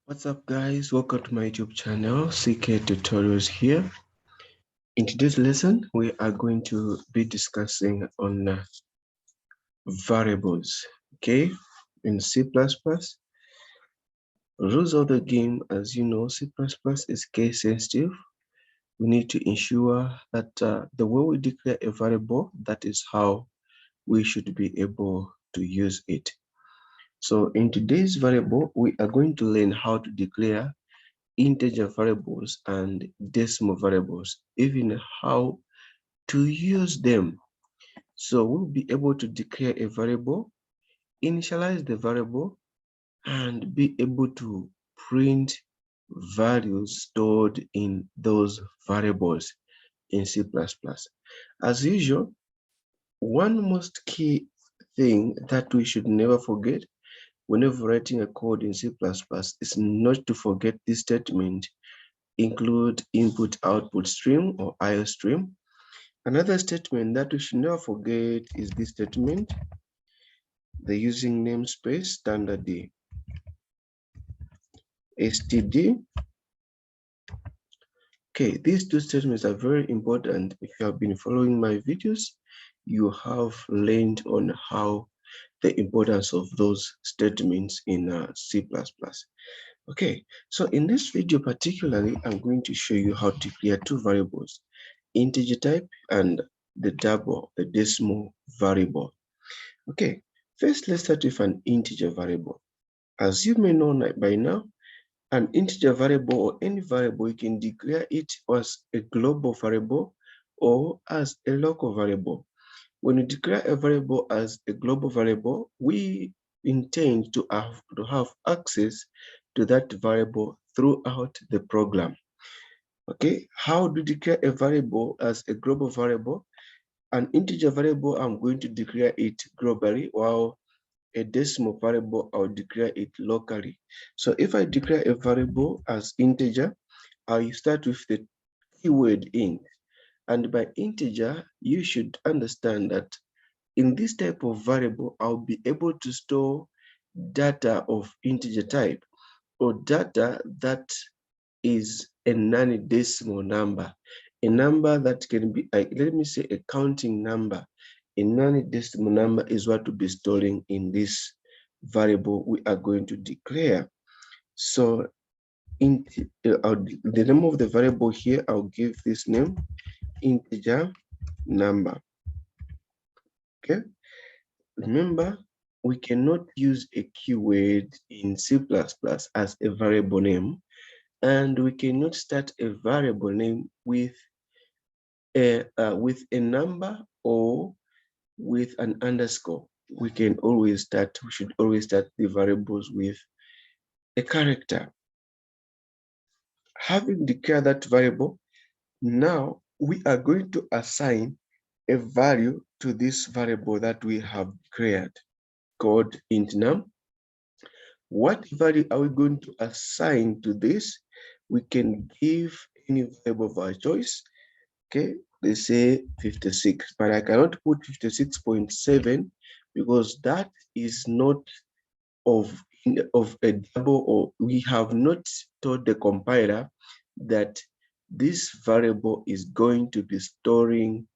What's up, guys? Welcome to my YouTube channel, CK Tutorials here. In today's lesson, we are going to be discussing on variables, okay? In C++, rules of the game, as you know, C++ is case sensitive. We need to ensure that the way we declare a variable, that is how we should be able to use it. So in today's variable, we are going to learn how to declare integer variables and decimal variables, even how to use them. So we'll be able to declare a variable, initialize the variable, and be able to print values stored in those variables in C++. As usual, one most key thing that we should never forget whenever writing a code in C++ is not to forget this statement: include input-output stream or IO stream. Another statement that we should never forget is this statement: the using namespace standard std. Okay, these two statements are very important. If you have been following my videos, you have learned on how the importance of those statements in C++. Okay, so in this video particularly, I'm going to show you how to declare two variables: integer type and the decimal variable. Okay, first let's start with an integer variable. As you may know by now, an integer variable or any variable, you can declare it as a global variable or as a local variable. When you declare a variable as a global variable, we intend to have access to that variable throughout the program. Okay, how do you declare a variable as a global variable? An integer variable, I'm going to declare it globally, while a decimal variable, I'll declare it locally. So if I declare a variable as integer, I start with the keyword int. And by integer, you should understand that in this type of variable, I'll be able to store data of integer type, or data that is a non-decimal number, a number that can be, like, let me say, a counting number. A non-decimal number is what to be storing in this variable we are going to declare. So the name of the variable here, I'll give this name integer number. Okay, remember, we cannot use a keyword in C++ as a variable name, and we cannot start a variable name with a number or with an underscore. We should always start the variables with a character. Having declared that variable, now we are going to assign a value to this variable that we have declared, called int num. What value are we going to assign to this? We can give any variable of our choice. Okay, they say 56, but I cannot put 56.7 because that is not of a double, or we have not told the compiler that this variable is going to be storing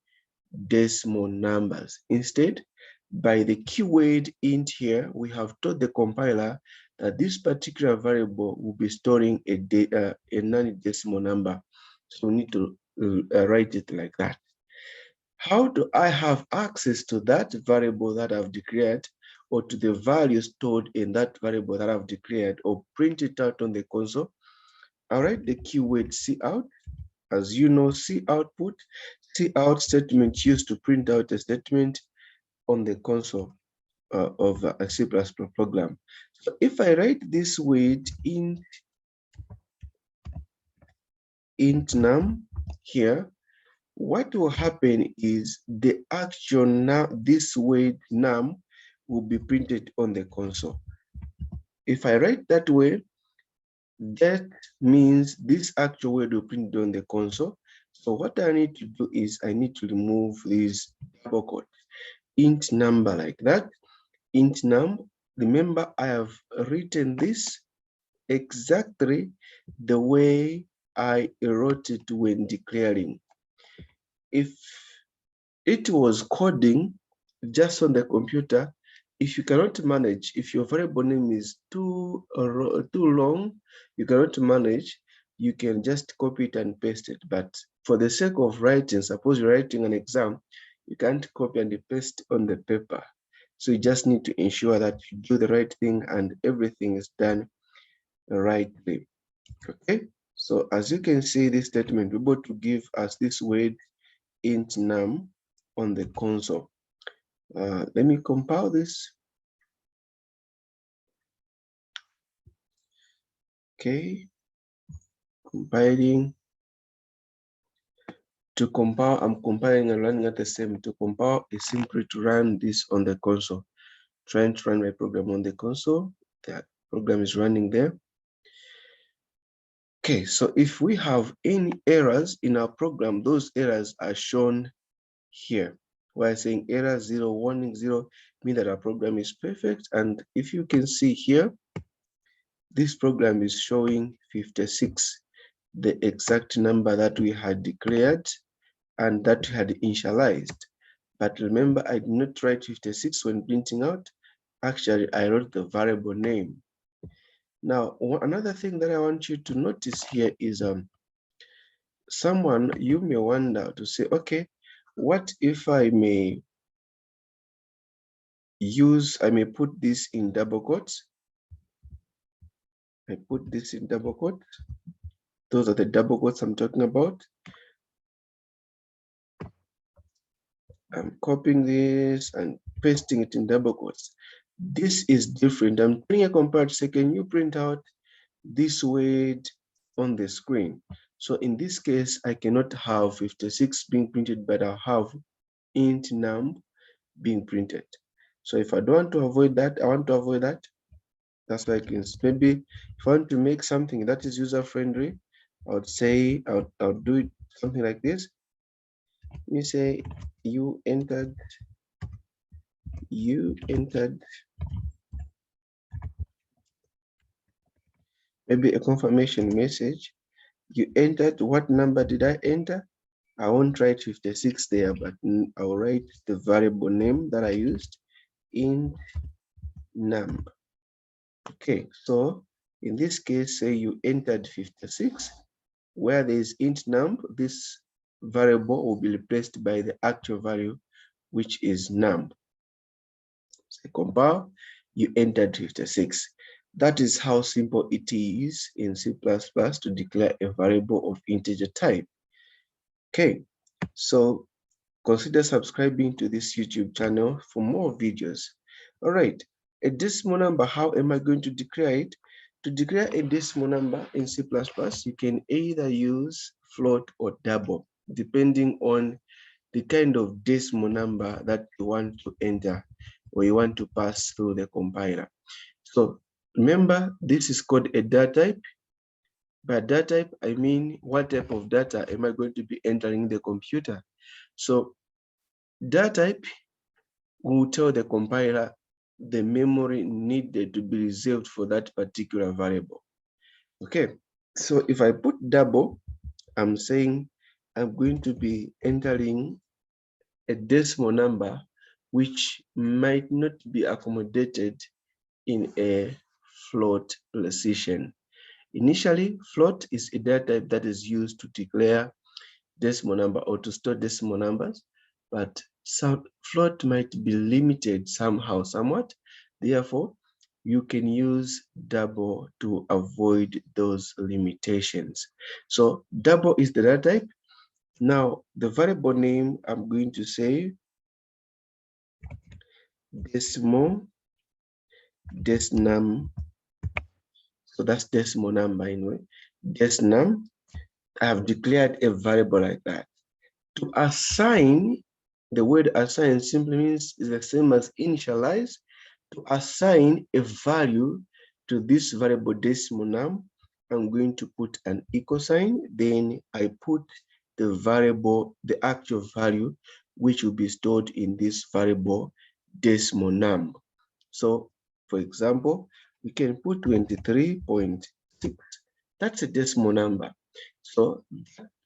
decimal numbers. Instead, by the keyword int here, we have told the compiler that this particular variable will be storing a non-decimal number. So we need to write it like that. How do I have access to that variable that I've declared, or to the value stored in that variable that I've declared, or print it out on the console? I'll write the keyword cout. As you know, cout statement used to print out a statement on the console of a C++ program. So if I write this word int num here, what will happen is the actual this word num will be printed on the console. If I write that way, that means this actual word will print on the console. So what I need to do is I need to remove this double quote, int number, like that. Int num, remember I have written this exactly the way I wrote it when declaring. If it was coding just on the computer, if you cannot manage, if your variable name is too long, you cannot manage, you can just copy it and paste it. But for the sake of writing, suppose you're writing an exam, you can't copy and paste on the paper. So you just need to ensure that you do the right thing and everything is done rightly. Okay, so as you can see, this statement will be able to give us this word int num on the console. Let me compile this. Okay, compiling. To compile, I'm compiling and running at the same. To compile is simply to run this on the console. Trying to run my program on the console. That program is running there. Okay, so if we have any errors in our program, those errors are shown here. We're saying error 0, warning 0, mean that our program is perfect. And if you can see here, this program is showing 56, the exact number that we had declared and that we had initialized. But remember, I did not write 56 when printing out. Actually, I wrote the variable name. Now, another thing that I want you to notice here is someone, you may wonder to say, okay, what if I may put this in double quotes. I put this in double quotes. Those are the double quotes I'm talking about. I'm copying this and pasting it in double quotes. This is different. I'm doing a compared second. You print out this word on the screen. So in this case, I cannot have 56 being printed, but I'll have int num being printed. So if I don't want to avoid that, I want to avoid that. That's why I can maybe if I want to make something that is user friendly, I would say I'll do it something like this. Let me say you entered maybe a confirmation message. You entered, what number did I enter? I won't write 56 there, but I'll write the variable name that I used in num. Okay, so in this case, say you entered 56, where there is int num, this variable will be replaced by the actual value, which is num. So compile, you entered 56. That is how simple it is in C++ to declare a variable of integer type. Okay, so consider subscribing to this YouTube channel for more videos. All right, a decimal number, how am I going to declare it? To declare a decimal number in C++, you can either use float or double, depending on the kind of decimal number that you want to enter or you want to pass through the compiler. So remember, this is called a data type. By data type, I mean what type of data am I going to be entering in the computer? So data type will tell the compiler the memory needed to be reserved for that particular variable. Okay, so if I put double, I'm saying I'm going to be entering a decimal number which might not be accommodated in a float precision. Initially, float is a data type that is used to declare decimal number or to store decimal numbers, but some float might be limited somehow, somewhat. Therefore, you can use double to avoid those limitations. So double is the data type. Now, the variable name, I'm going to say decimal, decinum. So that's decimal number anyway. Decinum, I have declared a variable like that. To assign, the word assign simply means is the same as initialize. To assign a value to this variable decimal num, I'm going to put an equal sign. Then I put the variable, the actual value, which will be stored in this variable decimal num. So, for example, we can put 23.8 That's a decimal number. So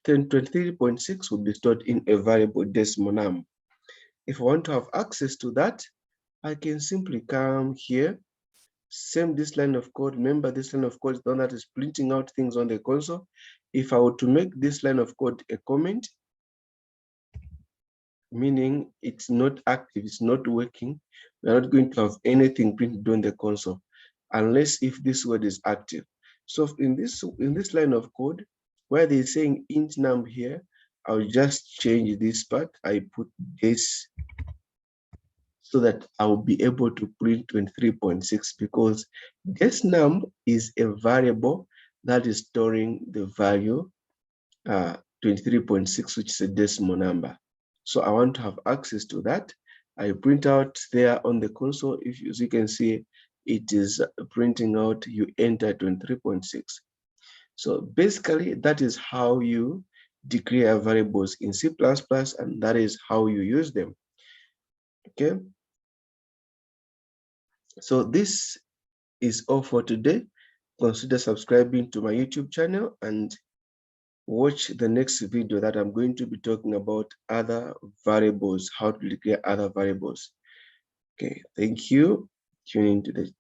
23.6 will be stored in a variable decimal number. If I want to have access to that, I can simply come here, same this line of code. Remember, this line of code is the one that is printing out things on the console. If I were to make this line of code a comment, meaning it's not active, it's not working, we're not going to have anything printed on the console unless if this word is active. So in this line of code, where they're saying int num here, I'll just change this part. I put this so that I'll be able to print 23.6 because this num is a variable that is storing the value 23.6, which is a decimal number. So I want to have access to that. I print out there on the console. As you can see, it is printing out, you enter 23.6. So basically, that is how you declare variables in C++, and that is how you use them. Okay. So this is all for today. Consider subscribing to my YouTube channel and watch the next video that I'm going to be talking about other variables, how to declare other variables. Okay, thank you. Tune into the